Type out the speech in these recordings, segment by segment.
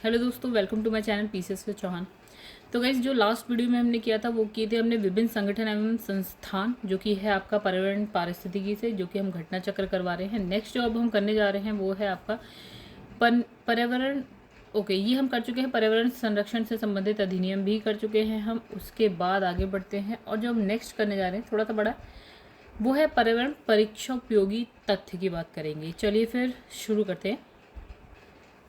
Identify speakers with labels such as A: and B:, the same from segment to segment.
A: Hello दोस्तों, welcome to my channel PCS with Chauhan. तो guys, जो लास्ट वीडियो में हमने किया था वो किए थे हमने विभिन्न संगठन एवं संस्थान, जो कि है आपका पर्यावरण पारिस्थितिकी से, जो कि हम घटना चक्र करवा रहे हैं। नेक्स्ट जो अब हम करने जा रहे हैं वो है आपका पर्यावरण। ओके, ये हम कर चुके हैं। पर्यावरण संरक्षण से संबंधित अधिनियम भी कर चुके हैं हम। उसके बाद आगे बढ़ते हैं और जो हम नेक्स्ट करने जा रहे हैं थोड़ा सा बड़ा, वो है पर्यावरण परीक्षा उपयोगी तथ्य की बात करेंगे। चलिए फिर शुरू करते हैं।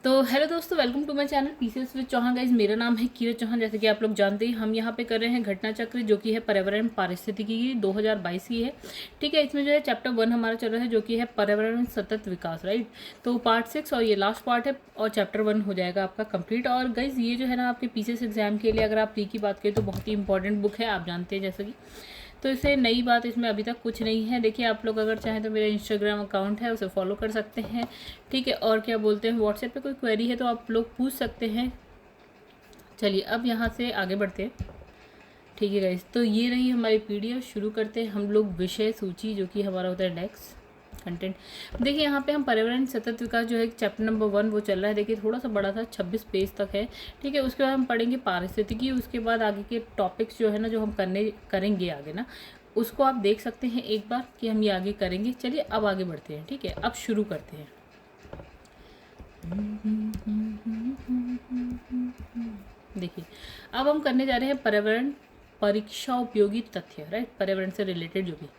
A: तो हेलो दोस्तों, welcome to my channel PCS with Chauhan. Guys, मेरा नाम है कीरत चौहान। जैसे कि आप लोग जानते हैं, हम यहाँ पे कर रहे हैं घटना चक्र, जो कि है पर्यावरण पारिस्थितिकी की 2022 की है। ठीक है, इसमें जो है चैप्टर 1 हमारा चल रहा है, जो कि है पर्यावरण सतत विकास, राइट। तो पार्ट 6 और ये लास्ट पार्ट है और चैप्टर 1 हो जाएगा आपका कंप्लीट। और गाइज, ये जो है ना आपके पीसीएस एग्जाम के लिए, अगर आप प्री की बात करें तो बहुत ही इंपॉर्टेंट बुक है, आप जानते हैं जैसे कि। तो इससे नई बात इसमें अभी तक कुछ नहीं है। देखिए, आप लोग अगर चाहें तो मेरा इंस्टाग्राम अकाउंट है, उसे फॉलो कर सकते हैं। ठीक है, और क्या बोलते हैं, व्हाट्सएप पे कोई क्वेरी है तो आप लोग पूछ सकते हैं। चलिए अब यहाँ से आगे बढ़ते हैं। ठीक है गाइस, तो ये रही हमारी पीडीएफ। शुरू करते हैं हम लोग विषय सूची, जो कि हमारा होता है डेस्क कंटेंट। देखिए, यहाँ पे हम पर्यावरण सतत विकास जो है चैप्टर नंबर 1 वो चल रहा है। देखिए, थोड़ा सा बड़ा था, 26 पेज तक है। ठीक है, उसके बाद हम पढ़ेंगे पारिस्थितिकी। उसके बाद आगे के टॉपिक्स जो है ना, जो हम करेंगे आगे ना, उसको आप देख सकते हैं एक बार कि हम ये आगे करेंगे। चलिए अब आगे बढ़ते हैं। ठीक है, अब शुरू करते हैं। देखिए, अब हम करने जा रहे हैं पर्यावरण परीक्षा उपयोगी तथ्य, राइट। पर्यावरण से रिलेटेड जो भी,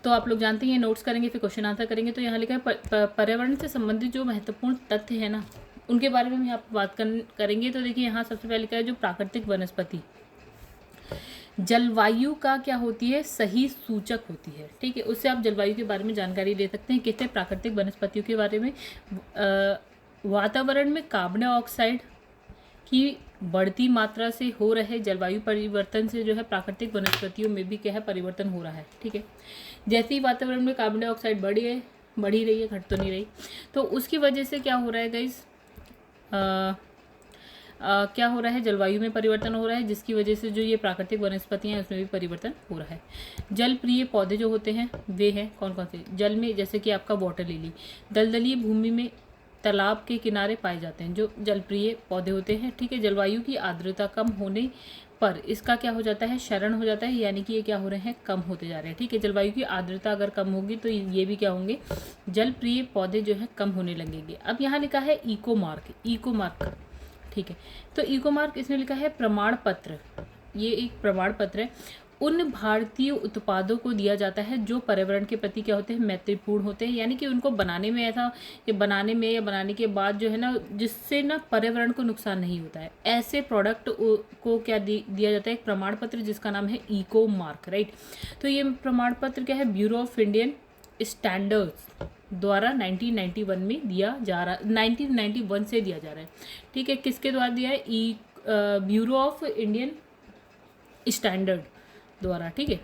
A: तो आप लोग जानते हैं नोट्स करेंगे फिर क्वेश्चन आंसर करेंगे। तो यहाँ लिखा है पर्यावरण से संबंधित जो महत्वपूर्ण तथ्य है ना, उनके बारे में हम यहाँ बात करेंगे। तो देखिए, यहाँ सबसे पहले लिखा है जो प्राकृतिक वनस्पति जलवायु का क्या होती है, सही सूचक होती है। ठीक है, उससे आप जलवायु के बारे में जानकारी ले सकते हैं। कहते हैं प्राकृतिक वनस्पतियों के बारे में, वातावरण में कार्बन डाइऑक्साइड की बढ़ती मात्रा से हो रहे जलवायु परिवर्तन से जो है प्राकृतिक वनस्पतियों में भी क्या है, परिवर्तन हो रहा है। ठीक है, जैसे ही वातावरण में कार्बन डाइऑक्साइड बढ़ ही रही है, घट तो नहीं रही। तो उसकी वजह से क्या हो रहा है गाइस, क्या हो रहा है, जलवायु में परिवर्तन हो रहा है, जिसकी वजह से जो ये प्राकृतिक वनस्पतियाँ हैं उसमें भी परिवर्तन हो रहा है। जल प्रिय पौधे जो होते हैं वे हैं कौन कौन से, जल में जैसे कि आपका वाटर लिली दलदलीय भूमि में तालाब के किनारे पाए जाते हैं, जो जल प्रिय पौधे होते हैं। ठीक है, जलवायु की आर्द्रता कम होने पर इसका क्या हो जाता है, क्षरण हो जाता है, यानी कि ये क्या हो रहे हैं, कम होते जा रहे हैं। ठीक है, जलवायु की आर्द्रता अगर कम होगी तो ये भी क्या होंगे, जल प्रिय पौधे जो है कम होने लगेंगे। अब यहाँ लिखा है इको मार्क। ठीक है, तो इको मार्क इसमें लिखा है प्रमाण पत्र। ये एक प्रमाण पत्र है, उन भारतीय उत्पादों को दिया जाता है जो पर्यावरण के प्रति क्या होते हैं, मैत्रीपूर्ण होते हैं। यानी कि उनको बनाने में ऐसा, कि बनाने में या बनाने के बाद जो है ना, जिससे ना पर्यावरण को नुकसान नहीं होता है, ऐसे प्रोडक्ट को क्या दिया जाता है, एक प्रमाण पत्र जिसका नाम है इको मार्क, राइट। तो ये प्रमाण पत्र क्या है, ब्यूरो ऑफ इंडियन स्टैंडर्ड्स द्वारा 1991 में दिया जा रहा, 1991 से दिया जा रहा है। ठीक है, किसके द्वारा दिया है, ब्यूरो ऑफ इंडियन स्टैंडर्ड द्वारा। ठीक है,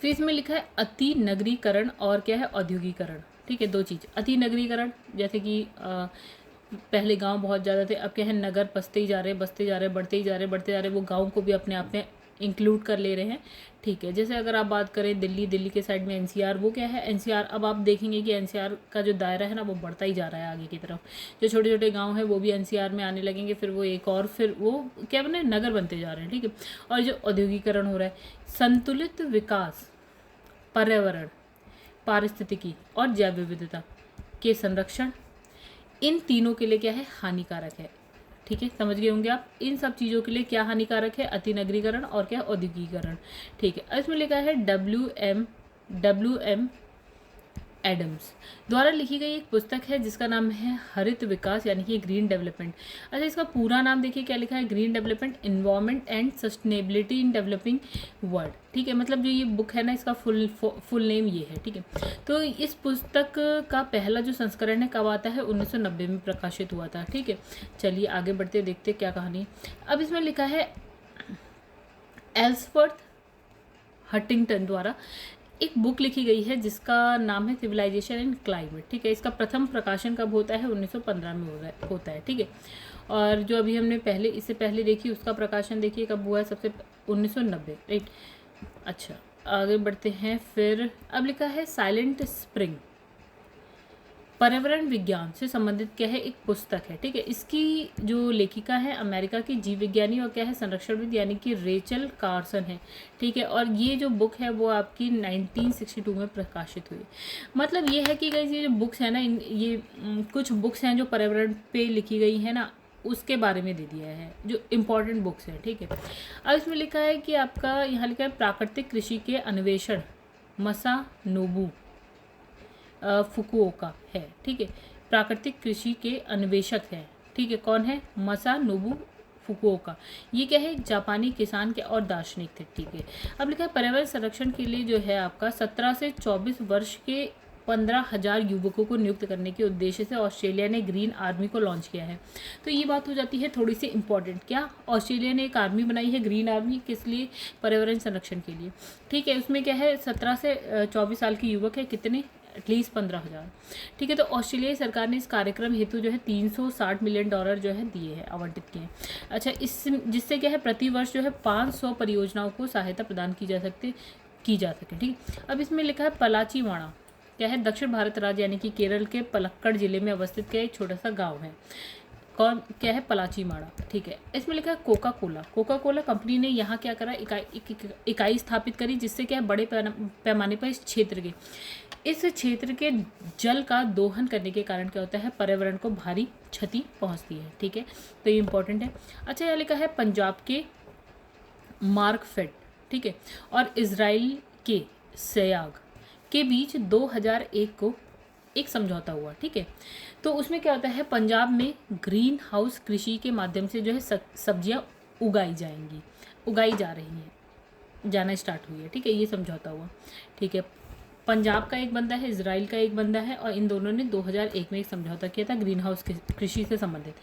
A: फिर इसमें लिखा है अति नगरीकरण और क्या है, औद्योगिकरण। ठीक है, दो चीज़, अति नगरीकरण जैसे कि पहले गांव बहुत ज़्यादा थे, अब क्या है, नगर बसते ही जा रहे, बढ़ते जा रहे, वो गांव को भी अपने आप में इंक्लूड कर ले रहे हैं। ठीक है, जैसे अगर आप बात करें दिल्ली के साइड में एनसीआर, वो क्या है, एनसीआर अब आप देखेंगे कि एनसीआर का जो दायरा है ना, वो बढ़ता ही जा रहा है आगे की तरफ। जो छोटे छोटे गांव हैं वो भी एनसीआर में आने लगेंगे, फिर वो एक और, फिर वो क्या बने, नगर बनते जा रहे हैं। ठीक है, और जो औद्योगिकरण हो रहा है, संतुलित विकास, पर्यावरण पारिस्थितिकी और जैव विविधता के संरक्षण, इन तीनों के लिए क्या है, हानिकारक है। ठीक है, समझ गए होंगे आप, इन सब चीज़ों के लिए क्या हानिकारक है, अति नगरीकरण और क्या, औद्योगिकरण। ठीक है, इसमें लिखा है डब्ल्यू एम एडम्स द्वारा लिखी गई एक पुस्तक है जिसका नाम है हरित विकास, यानी कि ग्रीन डेवलपमेंट। अच्छा, इसका पूरा नाम देखिए क्या लिखा है, green development, environment and sustainability in developing world. ठीक है, मतलब जो ये बुक है ना, इसका फुल नेम ये है। ठीक है, तो इस पुस्तक का पहला जो संस्करण है कब आता है, 1990 में प्रकाशित हुआ था। ठीक है, चलिए आगे बढ़ते देखते क्या कहानी है। अब इसमें लिखा है एल्सवर्थ हंटिंगटन द्वारा एक बुक लिखी गई है जिसका नाम है सिविलाइजेशन एंड क्लाइमेट। ठीक है, इसका प्रथम प्रकाशन कब होता है, 1915 में होता है। ठीक है, और जो अभी हमने इससे पहले देखी उसका प्रकाशन देखिए कब हुआ है, सबसे 1990, राइट। अच्छा, आगे बढ़ते हैं। फिर अब लिखा है साइलेंट स्प्रिंग, पर्यावरण विज्ञान से संबंधित क्या है, एक पुस्तक है, ठीक है। इसकी जो लेखिका है अमेरिका की जीव विज्ञानी और क्या है, संरक्षणविद यानी कि रेचल कार्सन है, ठीक है। और ये जो बुक है वो आपकी 1962 में प्रकाशित हुई। मतलब ये है कि गाइस ये जो बुक्स है ना, ये कुछ बुक्स हैं जो पर्यावरण पे लिखी गई है ना, उसके बारे में दे दिया है, जो इम्पोर्टेंट बुक्स है, ठीक है। अब इसमें लिखा है कि आपका यहाँ लिखा है प्राकृतिक कृषि के अन्वेषण मसानोबू फुकुओका है, ठीक है। प्राकृतिक कृषि के अन्वेषक है, ठीक है, कौन है, मसानोबू फुकुओका। ये क्या है, जापानी किसान के और दार्शनिक थे, ठीक है। अब लिखा है पर्यावरण संरक्षण के लिए जो है आपका 17 से 24 वर्ष के 15,000 युवकों को नियुक्त करने के उद्देश्य से ऑस्ट्रेलिया ने ग्रीन आर्मी को लॉन्च किया है। तो ये बात हो जाती है थोड़ी सी इंपॉर्टेंट, क्या ऑस्ट्रेलिया ने एक आर्मी बनाई है, ग्रीन आर्मी, किस लिए, पर्यावरण संरक्षण के लिए, ठीक है। उसमें क्या है 17 से 24 साल के युवक है, कितने, एटलीस्ट 15,000, ठीक है। तो ऑस्ट्रेलियाई सरकार ने इस कार्यक्रम हेतु जो है $360 मिलियन जो है दिए हैं, आवंटित किए हैं। अच्छा, इस जिससे क्या है प्रति वर्ष जो है 500 परियोजनाओं को सहायता प्रदान की जा सके, ठीक। अब इसमें लिखा है पलाचीवाड़ा क्या है, दक्षिण भारत राज्य यानी कि केरल के पलक्कड़ जिले में अवस्थित क्या एक छोटा सा गांव है, कौन, क्या है, पलाचीमाड़ा, ठीक है। इसमें लिखा है कोका कोला कंपनी ने यहाँ क्या करा, इकाई स्थापित करी, जिससे क्या है बड़े पैमाने पर इस क्षेत्र के जल का दोहन करने के कारण क्या होता है, पर्यावरण को भारी क्षति पहुँचती है, ठीक है। तो ये इंपॉर्टेंट है। अच्छा, यहाँ लिखा है पंजाब के मार्कफेड, ठीक है, और इजराइल के सयाग के बीच 2001 को एक समझौता हुआ, ठीक है। तो उसमें क्या होता है, पंजाब में ग्रीन हाउस कृषि के माध्यम से जो है सब्जियां उगाई जा रही हैं, जाना स्टार्ट हुई है, ठीक है। ये समझौता हुआ, ठीक है। पंजाब का एक बंदा है, इजराइल का एक बंदा है, और इन दोनों ने 2001 में एक समझौता किया था ग्रीन हाउस कृषि से संबंधित।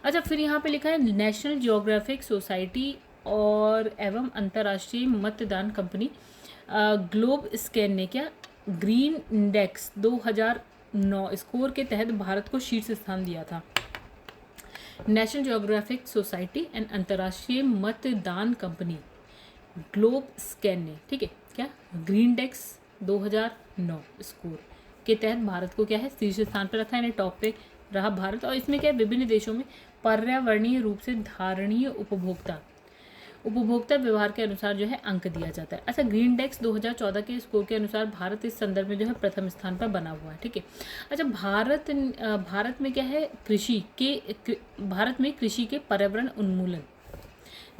A: अच्छा, फिर यहाँ पे लिखा है नेशनल जियोग्राफिक सोसाइटी और एवं अंतर्राष्ट्रीय मतदान कंपनी ग्लोब स्कैन ने क्या ग्रीन इंडेक्स 2009 स्कोर के तहत भारत को शीर्ष स्थान दिया था। नेशनल जियोग्राफिक सोसाइटी एंड अंतर्राष्ट्रीय मतदान कंपनी ग्लोब स्कैन ने, ठीक है, क्या ग्रीन इंडेक्स 2009 स्कोर के तहत भारत को क्या है शीर्ष स्थान पर रखा है, यानी टॉप पे रहा भारत। और इसमें क्या है विभिन्न देशों में पर्यावरणीय रूप से धारणीय उपभोक्ता व्यवहार के अनुसार जो है अंक दिया जाता है। अच्छा, ग्रीन इंडेक्स 2014 के स्कोर के अनुसार भारत इस संदर्भ में जो है प्रथम स्थान पर बना हुआ है, ठीक है। अच्छा, भारत में क्या है भारत में कृषि के पर्यावरण उन्मूलन,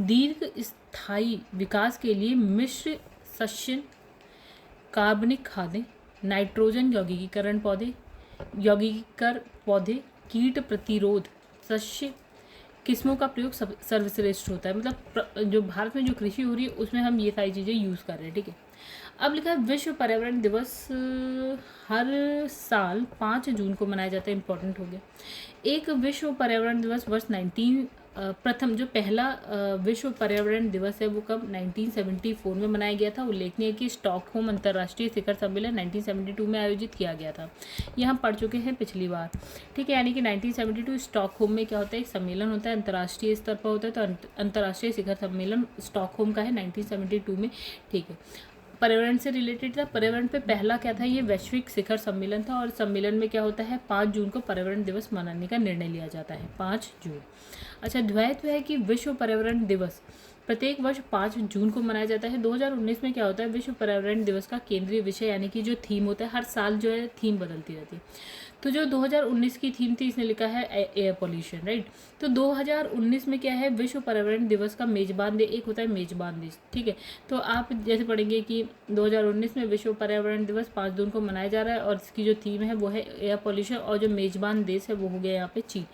A: दीर्घ स्थायी विकास के लिए मिश्र शस्य, कार्बनिक खादें, नाइट्रोजन यौगिकीकर पौधे, कीट प्रतिरोध शस्य किस्मों का प्रयोग सर्वश्रेष्ठ होता है। मतलब जो भारत में जो कृषि हो रही है उसमें हम ये सारी चीज़ें यूज़ कर रहे हैं, ठीक है। अब लिखा है विश्व पर्यावरण दिवस हर साल 5 जून को मनाया जाता है, इंपॉर्टेंट हो गया। एक विश्व पर्यावरण दिवस वर्ष प्रथम जो पहला विश्व पर्यावरण दिवस है वो कब 1974 में मनाया गया था। उल्लेखनीय है कि स्टॉकहोम अंतर्राष्ट्रीय शिखर सम्मेलन 1972 में आयोजित किया गया था। ये हम पढ़ चुके हैं पिछली बार, ठीक है। यानी कि 1972 स्टॉकहोम में क्या होता है, एक सम्मेलन होता है, अंतर्राष्ट्रीय स्तर पर होता है। तो अंतर्राष्ट्रीय शिखर सम्मेलन स्टॉकहोम का है 1972 में, ठीक है। पर्यावरण से रिलेटेड था। पर्यावरण पे पहला क्या था, ये वैश्विक शिखर सम्मेलन था। और सम्मेलन में क्या होता है 5 जून को पर्यावरण दिवस मनाने का निर्णय लिया जाता है, 5 जून। अच्छा, द्वैत्व है कि विश्व पर्यावरण दिवस प्रत्येक वर्ष 5 जून को मनाया जाता है। 2019 में क्या होता है, विश्व पर्यावरण दिवस का केंद्रीय विषय यानी कि जो थीम होता है, हर साल जो है थीम बदलती रहती है। तो जो 2019 की थीम थी इसने लिखा है एयर पॉल्यूशन, राइट। तो 2019 में क्या है, विश्व पर्यावरण दिवस का मेजबान देश एक होता है, मेजबान देश, ठीक है। तो आप जैसे पढ़ेंगे कि 2019 में विश्व पर्यावरण दिवस 5 जून को मनाया जा रहा है और इसकी जो थीम है वो है एयर पॉल्यूशन, और जो मेजबान देश है वो हो गया यहाँ पे चीन।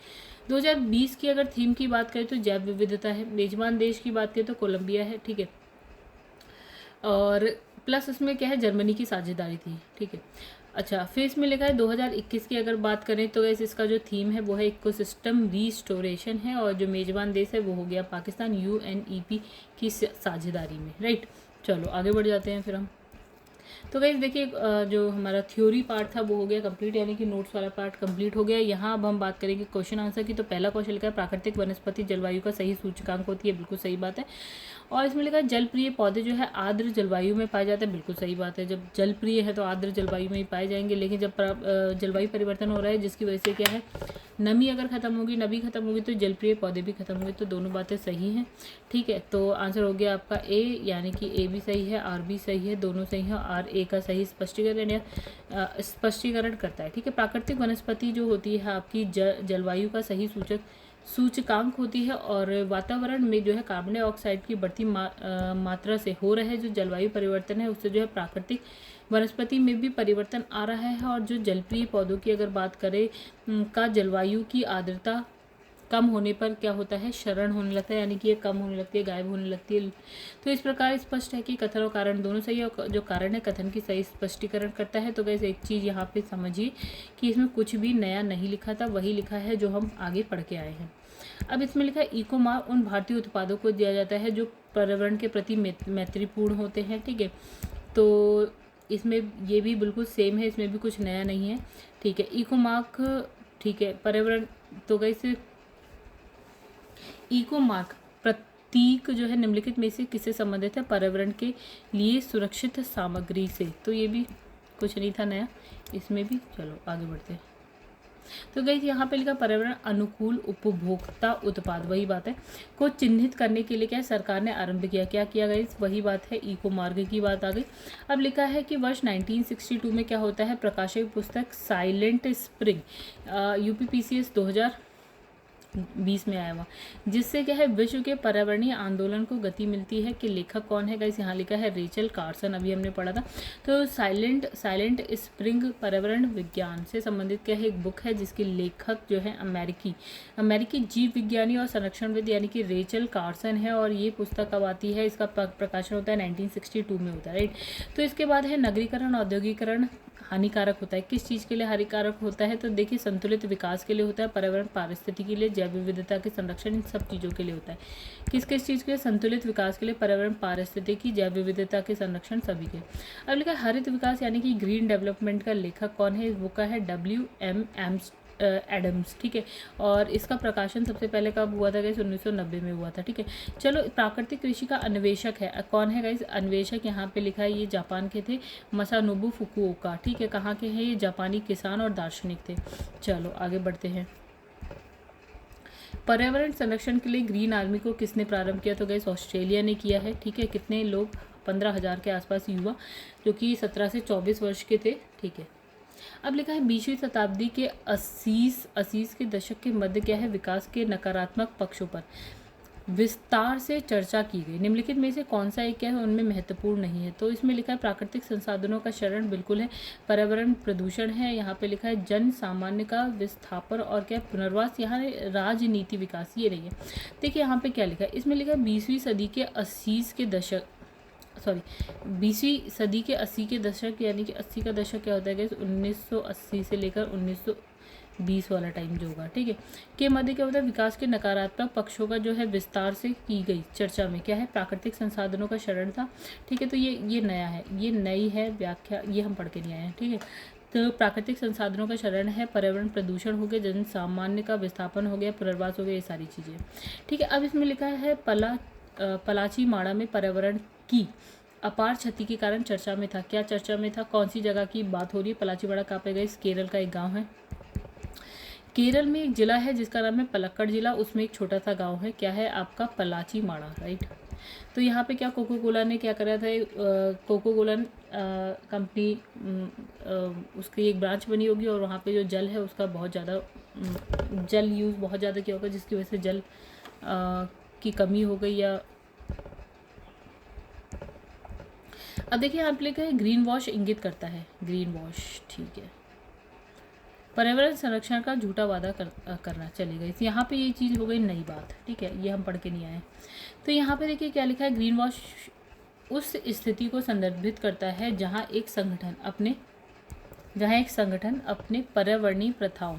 A: 2020 की अगर थीम की बात करें तो जैव विविधता है, मेजबान देश की बात करें तो कोलंबिया है, ठीक है। और प्लस उसमें क्या है, जर्मनी की साझेदारी थी, ठीक है। अच्छा, फिर इसमें लिखा है 2021 की अगर बात करें तो वैसे इसका जो थीम है वो है इकोसिस्टम रीस्टोरेशन है, और जो मेजबान देश है वो हो गया पाकिस्तान UNEP की साझेदारी में, राइट। चलो आगे बढ़ जाते हैं फिर हम। तो गाइस देखिए जो हमारा थ्योरी पार्ट था वो हो गया कंप्लीट, यानी कि नोट्स वाला पार्ट कंप्लीट हो गया। यहाँ अब हम बात करेंगे क्वेश्चन आंसर की। तो पहला क्वेश्चन लिखा है प्राकृतिक वनस्पति जलवायु का सही सूचकांक होती है, बिल्कुल सही बात है। और इसमें लिखा है जल प्रिय पौधे जो है आर्द्र जलवायु में पाए जाते हैं, बिल्कुल सही बात है। जब जल प्रिय है तो आर्द्र जलवायु में ही पाए जाएंगे, लेकिन जब जलवायु परिवर्तन हो रहा है जिसकी वजह से क्या है, नमी अगर खत्म होगी, नमी खत्म होगी तो जल प्रिय पौधे भी खत्म होंगे। तो दोनों बातें सही हैं, ठीक है। तो आंसर हो गया आपका ए, यानी कि ए भी सही है, आर भी सही है, दोनों सही है। आर ए का सही स्पष्टीकरण या स्पष्टीकरण करता है, ठीक है। प्राकृतिक वनस्पति जो होती है आपकी जलवायु का सही सूचकांक होती है, और वातावरण में जो है कार्बन डाइऑक्साइड की बढ़ती मात्रा से हो रहे जो जलवायु परिवर्तन है उससे जो है प्राकृतिक वनस्पति में भी परिवर्तन आ रहा है। और जो जलप्रिय पौधों की अगर बात करें का जलवायु की आर्द्रता कम होने पर क्या होता है, क्षरण होने लगता है, यानी कि ये कम होने लगती है, गायब होने लगती है। तो इस प्रकार स्पष्ट है कि कथन और कारण दोनों सही है, और जो कारण है कथन की सही स्पष्टीकरण करता है। तो वैसे एक चीज़ यहाँ पे समझिए कि इसमें कुछ भी नया नहीं लिखा था, वही लिखा है जो हम आगे पढ़ के आए हैं। अब इसमें लिखा है इको मार्क उन भारतीय उत्पादों को दिया जाता है जो पर्यावरण के प्रति मैत्रीपूर्ण होते हैं, ठीक है। तो इसमें ये भी बिल्कुल सेम है, इसमें भी कुछ नया नहीं है, ठीक है। इको मार्क, ठीक है, पर्यावरण। तो कैसे इको मार्क प्रतीक जो है निम्नलिखित में से किससे संबंधित है, पर्यावरण के लिए सुरक्षित सामग्री से। तो ये भी कुछ नहीं था नया इसमें भी। चलो आगे बढ़ते हैं। तो गाइस यहाँ पे लिखा पर्यावरण अनुकूल उपभोक्ता उत्पाद, वही बात है, को चिन्हित करने के लिए क्या सरकार ने आरंभ किया, क्या किया गाइस, वही बात है, इको मार्ग की बात आ गई। अब लिखा है कि वर्ष 1962 में क्या होता है, प्रकाशित पुस्तक साइलेंट स्प्रिंग UPPCS 2020 में आया हुआ, जिससे क्या है विश्व के पर्यावरणीय आंदोलन को गति मिलती है, कि लेखक कौन है गाइस, यहाँ लिखा है रेचल कार्सन, अभी हमने पढ़ा था। तो साइलेंट स्प्रिंग पर्यावरण विज्ञान से संबंधित क्या है, एक बुक है जिसके लेखक जो है अमेरिकी जीव विज्ञानी और संरक्षणविद यानी कि रेचल कार्सन है। और ये पुस्तक कब आती है, इसका प्रकाशन होता है 1962 में होता है, राइट। तो इसके बाद है नगरीकरण औद्योगिकरण हानिकारक होता है, किस चीज़ के लिए हानिकारक होता है, तो देखिए संतुलित विकास के लिए होता है, पर्यावरण पारिस्थितिकी के लिए, जैव विविधता के संरक्षण, इन सब चीज़ों के लिए होता है। किस किस चीज़ के लिए, संतुलित विकास के लिए, पर्यावरण पारिस्थितिकी, जैव विविधता के संरक्षण, सभी के। अब लिखा हरित विकास यानी कि ग्रीन डेवलपमेंट का लेखक कौन है, इस बुक का है WM एडम्स, ठीक है। और इसका प्रकाशन सबसे पहले कब हुआ था गाइस, 1990 में हुआ था, ठीक है। चलो प्राकृतिक कृषि का अन्वेषक है कौन है गाइस, अन्वेषक यहाँ पे लिखा है, ये जापान के थे, मसानोबु फुकुओका, ठीक है। कहाँ के हैं ये, जापानी किसान और दार्शनिक थे। चलो आगे बढ़ते हैं। पर्यावरण संरक्षण के लिए ग्रीन आर्मी को किसने प्रारंभ किया, तो गाइस ऑस्ट्रेलिया ने किया है, ठीक है। कितने लोग, 15,000 के आसपास युवा जो कि 17 से 24 वर्ष के थे, ठीक है। अब लिखा है 20वीं शताब्दी के 80 के दशक के मध्य क्या है, विकास के नकारात्मक पक्षों पर विस्तार से चर्चा की गई, निम्नलिखित में से कौन सा एक क्या है उनमें महत्वपूर्ण नहीं है। तो इसमें लिखा है प्राकृतिक संसाधनों का क्षरण, बिल्कुल है। पर्यावरण प्रदूषण है, यहाँ पे लिखा है जन सामान्य का विस्थापन और क्या पुनर्वास, यहाँ राजनीति विकास, ये नहीं है। देखिए यहाँ पे क्या लिखा है, इसमें लिखा है 20वीं सदी के 80 के दशक, सॉरी 20वीं सदी के 80 के दशक, यानी कि 80 का दशक क्या होता है गाइस, 1980 से लेकर 1920 वाला टाइम जो होगा, ठीक है, के मध्य क्या होता है, विकास के नकारात्मक पक्षों का जो है विस्तार से की गई चर्चा में क्या है, प्राकृतिक संसाधनों का क्षरण था, ठीक है। तो ये नया है, ये नई है व्याख्या, ये हम पढ़ के नहीं आए हैं, ठीक है। तो प्राकृतिक संसाधनों का क्षरण है, पर्यावरण प्रदूषण हो गया, जन सामान्य का विस्थापन हो गया, पुनर्वास हो गया, ये सारी चीज़ें, ठीक है। अब इसमें लिखा है पलाची माड़ा में पर्यावरण की अपार क्षति के कारण चर्चा में था, क्या चर्चा में था, कौन सी जगह की बात हो रही है, पलाची माड़ा कहाँ पे गए, केरल का एक गांव है। केरल में एक जिला है जिसका नाम है पलक्कड़ जिला, उसमें एक छोटा सा गांव है, क्या है आपका, पलाची माड़ा, राइट। तो यहाँ पे क्या कोको कोला ने क्या करा था, कोको कोला कंपनी उसकी एक ब्रांच बनी होगी, और वहाँ पे जो जल है उसका बहुत ज़्यादा जल यूज़ बहुत ज़्यादा किया होगा, जिसकी वजह से जल की कमी हो गई। या अब देखिए यहाँ पे लिखा है ग्रीन वॉश इंगित करता है, ग्रीन वॉश, ठीक है, पर्यावरण संरक्षण का झूठा वादा करना, चलेगा इस, यहाँ पे ये चीज़ हो गई नई बात, ठीक है, ये हम पढ़ के नहीं आए। तो यहाँ पे देखिए क्या लिखा है, ग्रीन वॉश उस स्थिति को संदर्भित करता है जहाँ एक संगठन अपने पर्यावरणीय प्रथाओं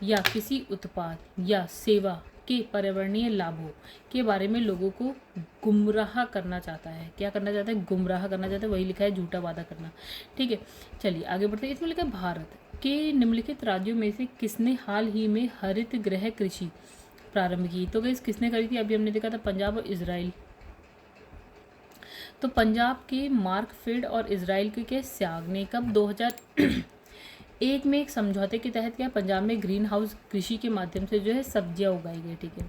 A: या किसी उत्पाद या सेवा के पर्यावरणीय लाभों के बारे में लोगों को गुमराह करना चाहता है। क्या करना चाहता है? गुमराह करना चाहता है। वही लिखा है, झूठा वादा करना। ठीक है, चलिए आगे बढ़ते हैं। इसमें लिखा है भारत के निम्नलिखित राज्यों में से किसने हाल ही में हरित गृह कृषि प्रारंभ की? तो गाइस किसने करी थी? अभी हमने देखा था पंजाब और इजराइल। तो पंजाब के मार्कफील्ड और इजराइल के स्याग ने कब 2001 में एक समझौते के तहत क्या पंजाब में ग्रीन हाउस कृषि के माध्यम से जो है सब्जियां उगाई गई। ठीक है,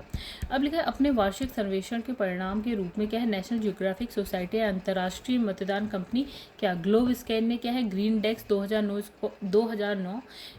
A: अब लिखा है अपने वार्षिक सर्वेक्षण के परिणाम के रूप में क्या है नेशनल ज्योग्राफिक सोसाइटी या अंतर्राष्ट्रीय मतदान कंपनी क्या ग्लोब स्कैन ने क्या है ग्रीन डेस्क 2009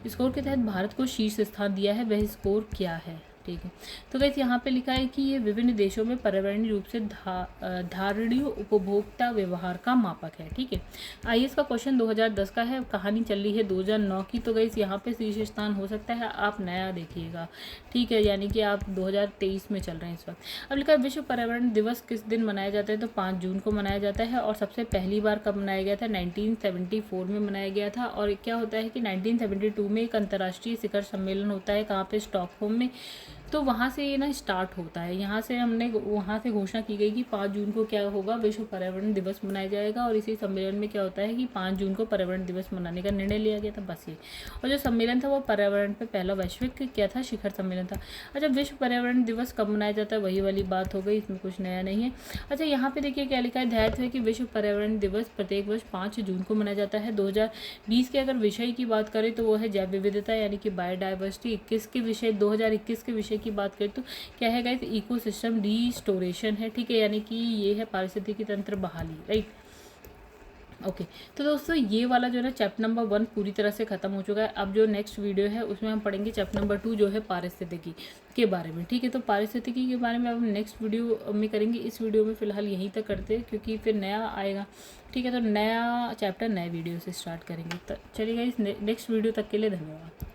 A: स्कोर के तहत भारत को शीर्ष स्थान दिया है। वह स्कोर क्या है? ठीक है, तो गाइस यहाँ पे लिखा है कि ये विभिन्न देशों में पर्यावरणीय रूप से धारणीय उपभोक्ता व्यवहार का मापक है। ठीक है, आईएएस का क्वेश्चन 2010 का है, कहानी चल रही है 2009 की। तो गाइस यहाँ पे शीर्ष स्थान हो सकता है, आप नया देखिएगा। ठीक है, यानी कि आप 2023 में चल रहे हैं इस वक्त। अब लिखा है विश्व पर्यावरण दिवस किस दिन मनाया जाता है? तो 5 जून को मनाया जाता है। और सबसे पहली बार कब मनाया गया था? 1974 में मनाया गया था। और क्या होता है कि 1972 में एक अंतर्राष्ट्रीय शिखर सम्मेलन होता है, कहाँ पे? स्टॉकहोम में। तो वहाँ से ये ना स्टार्ट होता है, यहाँ से हमने वहाँ से घोषणा की गई कि 5 जून को क्या होगा विश्व पर्यावरण दिवस मनाया जाएगा। और इसी सम्मेलन में क्या होता है कि 5 जून को पर्यावरण दिवस मनाने का निर्णय लिया गया था, बस ये। और जो सम्मेलन था वो पर्यावरण पे पहला वैश्विक क्या था? शिखर सम्मेलन था। अच्छा, विश्व पर्यावरण दिवस कब मनाया जाता है? वही वाली बात हो गई, इसमें कुछ नया नहीं है। अच्छा, यहाँ पे देखिए क्या लिखा है, ध्यान है कि विश्व पर्यावरण दिवस प्रत्येक वर्ष 5 जून को मनाया जाता है। 2020 के अगर विषय की बात करें तो वो है जैव विविधता यानी कि बायोडाइवर्सिटी। 2021 के विषय की बात करें तो क्या है गाइस? इकोसिस्टम रिस्टोरेशन है। ठीक है, यानी कि ये है पारिस्थितिकी तंत्र बहाली, राइट। ओके, तो दोस्तों ये वाला जो है ना चैप्टर नंबर 1 पूरी तरह से खत्म हो चुका है। अब जो नेक्स्ट वीडियो है उसमें हम पढ़ेंगे चैप्टर नंबर 2 जो है पारिस्थितिकी के बारे में। ठीक है, तो पारिस्थितिकी के बारे में अब नेक्स्ट वीडियो में करेंगे। इस वीडियो में फिलहाल यहीं तक करते हैं क्योंकि फिर नया आएगा। ठीक है, तो नया चैप्टर नए वीडियो से स्टार्ट करेंगे। तो चलिए गाइस, नेक्स्ट वीडियो तक के लिए धन्यवाद।